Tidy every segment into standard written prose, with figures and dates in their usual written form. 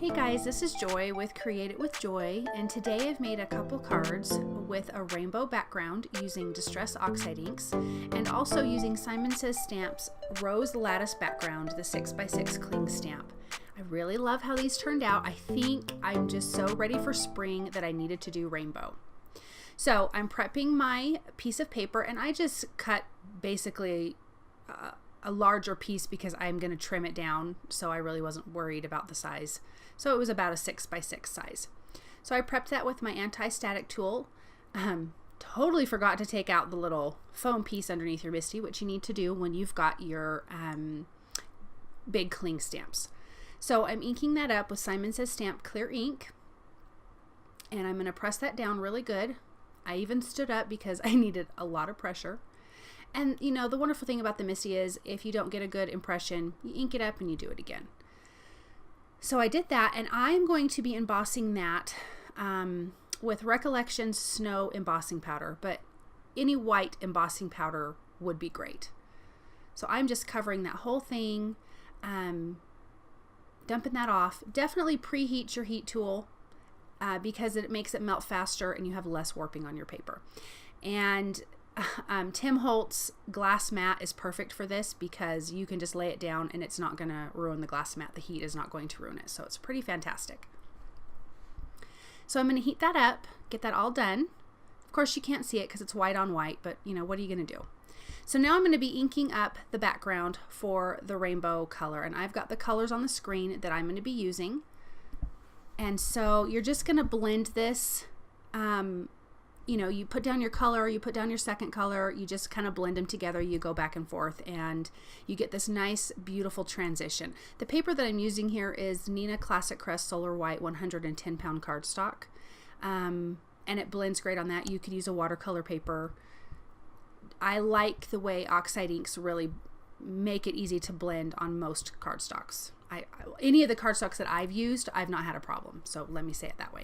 Hey guys, this is Joy with Create It with Joy, and today I've made a couple cards with a rainbow background using Distress Oxide Inks and also using Simon Says Stamp's Rose Lattice Background, the 6x6 cling stamp. I really love how these turned out. I think I'm just so ready for spring that I needed to do rainbow. So I'm prepping my piece of paper, and I just cut basically a larger piece because I'm going to trim it down, so I really wasn't worried about the size. So it was about a 6x6 size. So I prepped that with my anti-static tool. Totally forgot to take out the little foam piece underneath your MISTI, which you need to do when you've got your big cling stamps. So I'm inking that up with Simon Says Stamp clear ink, and I'm going to press that down really good. I even stood up because I needed a lot of pressure. And you know, the wonderful thing about the MISTI is if you don't get a good impression, you ink it up and you do it again. So I did that, and I'm going to be embossing that with Recollections Snow embossing powder, but any white embossing powder would be great. So I'm just covering that whole thing, dumping that off. Definitely preheat your heat tool because it makes it melt faster and you have less warping on your paper. And Tim Holtz glass mat is perfect for this because you can just lay it down and it's not going to ruin the glass mat. The heat is not going to ruin it. So it's pretty fantastic. So I'm going to heat that up, get that all done. Of course you can't see it because it's white on white, but you know, what are you going to do? So now I'm going to be inking up the background for the rainbow color, and I've got the colors on the screen that I'm going to be using. And so you're just going to blend this. You know, you put down your color, you put down your second color, you just kind of blend them together, you go back and forth, and you get this nice, beautiful transition. The paper that I'm using here is Neenah Classic Crest Solar White 110 pound cardstock, and it blends great on that. You could use a watercolor paper. I like the way Oxide Inks really make it easy to blend on most cardstocks. Any of the cardstocks that I've used, I've not had a problem, so let me say it that way.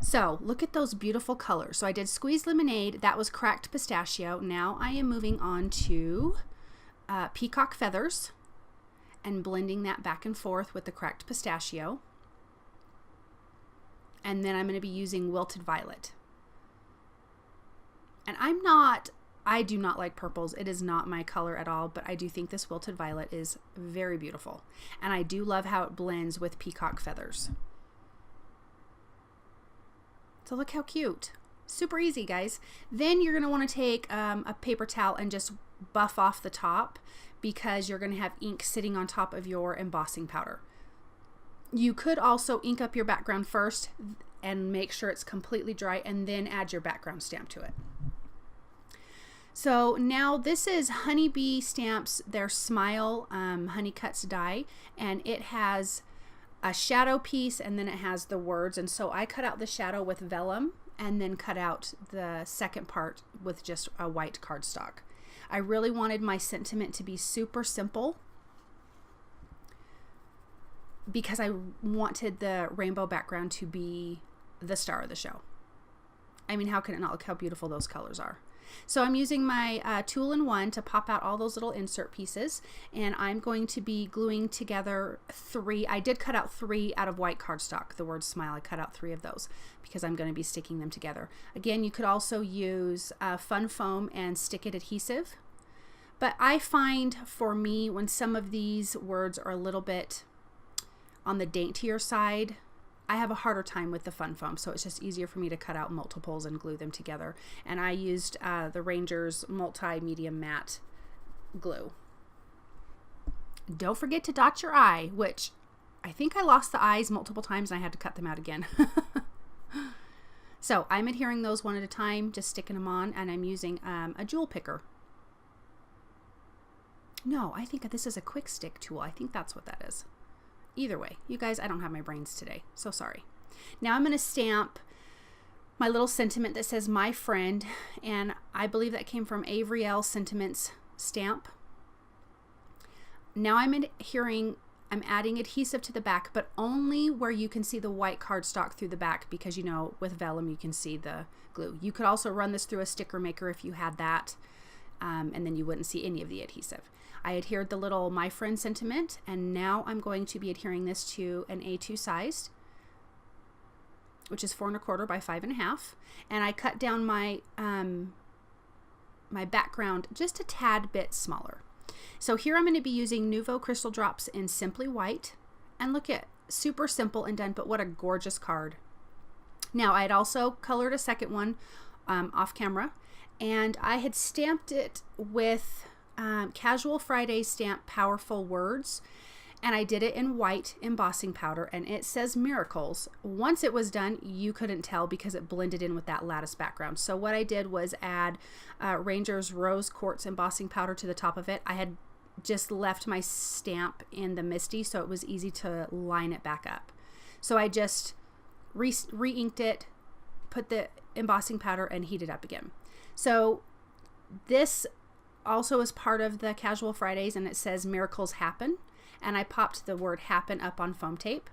So look at those beautiful colors. So I did Squeezed Lemonade, that was Cracked Pistachio. Now I am moving on to Peacock Feathers and blending that back and forth with the Cracked Pistachio. And then I'm going to be using Wilted Violet. And I do not like purples. It is not my color at all, but I do think this Wilted Violet is very beautiful. And I do love how it blends with Peacock Feathers. So look how cute. Super easy, guys. Then you're going to want to take a paper towel and just buff off the top because you're going to have ink sitting on top of your embossing powder. You could also ink up your background first and make sure it's completely dry and then add your background stamp to it. So now this is Honeybee Stamps, their Smile Honey Cuts die, and it has a shadow piece and then it has the words, and so I cut out the shadow with Vellum and then cut out the second part with just a white cardstock. I really wanted my sentiment to be super simple because I wanted the rainbow background to be the star of the show. I mean, how can it not look how beautiful those colors are? So I'm using my tool-in-one to pop out all those little insert pieces, and I'm going to be gluing together 3. I did cut out 3 out of white cardstock, the word Smile. I cut out 3 of those because I'm going to be sticking them together. Again, you could also use Fun Foam and Stick It adhesive, but I find for me when some of these words are a little bit on the daintier side, I have a harder time with the Fun Foam, so it's just easier for me to cut out multiples and glue them together. And I used the Ranger's Multi-Medium Matte glue. Don't forget to dot your I, which I think I lost the I's multiple times and I had to cut them out again. So I'm adhering those one at a time, just sticking them on, and I'm using a jewel picker. No, I think this is a quick stick tool. I think that's what that is. Either way, you guys, I don't have my brains today, so sorry. Now I'm going to stamp my little sentiment that says My Friend, and I believe that came from Avery Elle Sentimental's stamp. Now I'm adding adhesive to the back, but only where you can see the white cardstock through the back because, you know, with Vellum you can see the glue. You could also run this through a sticker maker if you had that. and then you wouldn't see any of the adhesive. I adhered the little My Friend sentiment, and now I'm going to be adhering this to an A2 size, which is 4 1/4 by 5 1/2, and I cut down my my background just a tad bit smaller. So here I'm going to be using Nuvo crystal drops in Simply White, and look at, super simple and done, but what a gorgeous card. Now I had also colored a second one off camera, and I had stamped it with Casual Friday stamp Powerful Words, and I did it in white embossing powder, and it says Miracles. Once it was done, you couldn't tell because it blended in with that lattice background. So what I did was add Ranger's Rose Quartz embossing powder to the top of it. I had just left my stamp in the Misty, so it was easy to line it back up. So I just re-inked it, put the embossing powder, and heated up again. So this also is part of the Casual Fridays, and it says Miracles Happen. And I popped the word happen up on foam tape,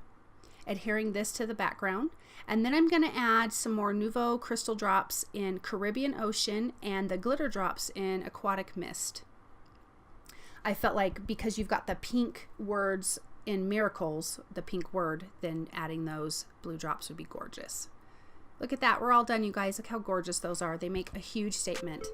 adhering this to the background. And then I'm going to add some more Nuvo crystal drops in Caribbean Ocean and the glitter drops in Aquatic Mist. I felt like because you've got the pink words in Miracles, the pink word, then adding those blue drops would be gorgeous. Look at that. We're all done, you guys. Look how gorgeous those are. They make a huge statement.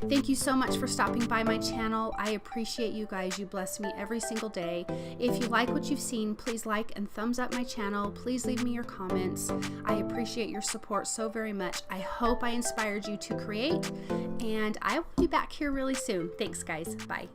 Thank you so much for stopping by my channel. I appreciate you guys. You bless me every single day. If you like what you've seen, please like and thumbs up my channel. Please leave me your comments. I appreciate your support so very much. I hope I inspired you to create, and I will be back here really soon. Thanks, guys. Bye.